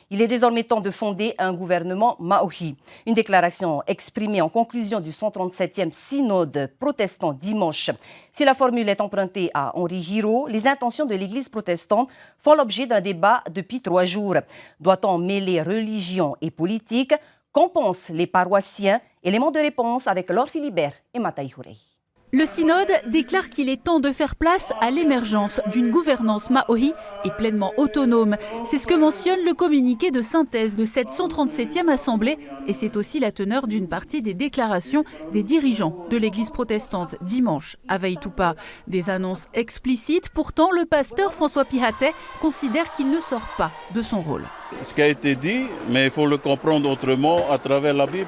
Il est désormais temps de fonder un gouvernement Maohi. Une déclaration exprimée en conclusion du 137e synode protestant dimanche. Si la formule est empruntée à Henri Giraud, les intentions de l'Église protestante font l'objet d'un débat depuis 3 jours. Doit-on mêler religion et politique? Qu'en pensent les paroissiens? Éléments de réponse avec Laure Philibert et Mataï Hourey. Le synode déclare qu'il est temps de faire place à l'émergence d'une gouvernance Maohi et pleinement autonome. C'est ce que mentionne le communiqué de synthèse de cette 137e assemblée et c'est aussi la teneur d'une partie des déclarations des dirigeants de l'église protestante dimanche à Vaïtoupa. Des annonces explicites, pourtant le pasteur François Pihatet considère qu'il ne sort pas de son rôle. Ce qui a été dit, mais il faut le comprendre autrement à travers la Bible.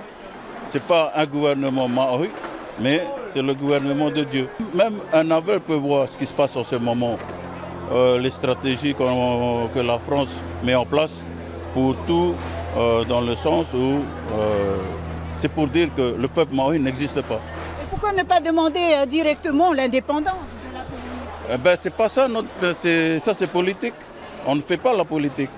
Ce n'est pas un gouvernement Maohi, mais c'est le gouvernement de Dieu. Même un aveugle peut voir ce qui se passe en ce moment. Les stratégies que la France met en place pour tout, dans le sens où c'est pour dire que le peuple maohi n'existe pas. Et pourquoi ne pas demander directement l'indépendance de la police? C'est pas ça, ça c'est politique. On ne fait pas la politique.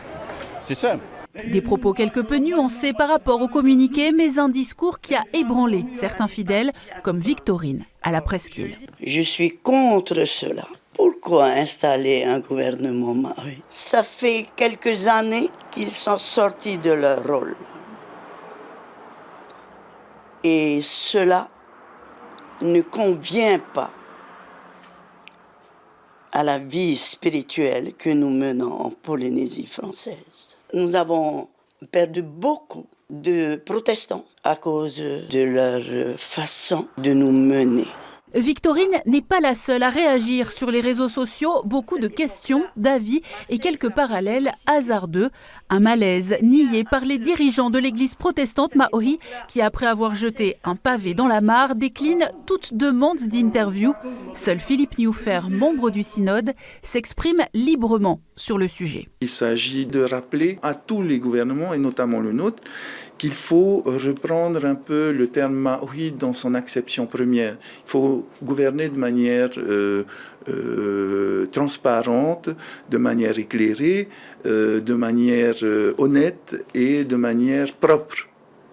C'est simple. Des propos quelque peu nuancés par rapport au communiqué, mais un discours qui a ébranlé certains fidèles, comme Victorine à la Presqu'île. Je suis contre cela. Pourquoi installer un gouvernement Maohi? Ça fait quelques années qu'ils sont sortis de leur rôle. Et cela ne convient pas à la vie spirituelle que nous menons en Polynésie française. Nous avons perdu beaucoup de protestants à cause de leur façon de nous mener. Victorine n'est pas la seule à réagir sur les réseaux sociaux. Beaucoup de questions, d'avis et quelques parallèles hasardeux. Un malaise nié par les dirigeants de l'église protestante Maohi qui, après avoir jeté un pavé dans la mare, décline toute demande d'interview. Seul Philippe Newfer, membre du synode, s'exprime librement sur le sujet. Il s'agit de rappeler à tous les gouvernements, et notamment le nôtre, qu'il faut reprendre un peu le terme Maohi dans son acception première. Il faut gouverner de manière transparente, de manière éclairée, de manière honnête et de manière propre.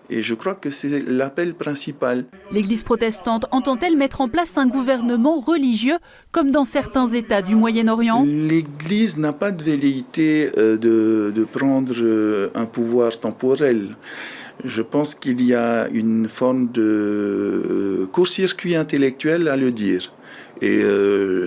Et je crois que c'est l'appel principal. L'Église protestante entend-elle mettre en place un gouvernement religieux comme dans certains États du Moyen-Orient? L'Église n'a pas de velléité de prendre un pouvoir temporel. Je pense qu'il y a une forme de court-circuit intellectuel à le dire. Et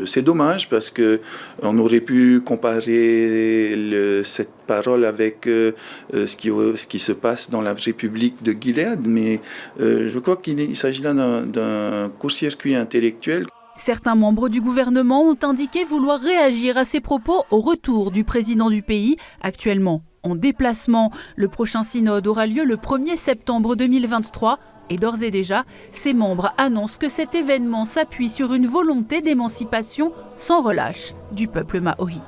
c'est dommage parce qu'on aurait pu comparer cette parole avec ce qui se passe dans la République de Gilead, mais je crois qu'il s'agit là d'un court-circuit intellectuel. Certains membres du gouvernement ont indiqué vouloir réagir à ces propos au retour du président du pays, actuellement en déplacement. Le prochain synode aura lieu le 1er septembre 2023. Et d'ores et déjà, ses membres annoncent que cet événement s'appuie sur une volonté d'émancipation sans relâche du peuple maohi.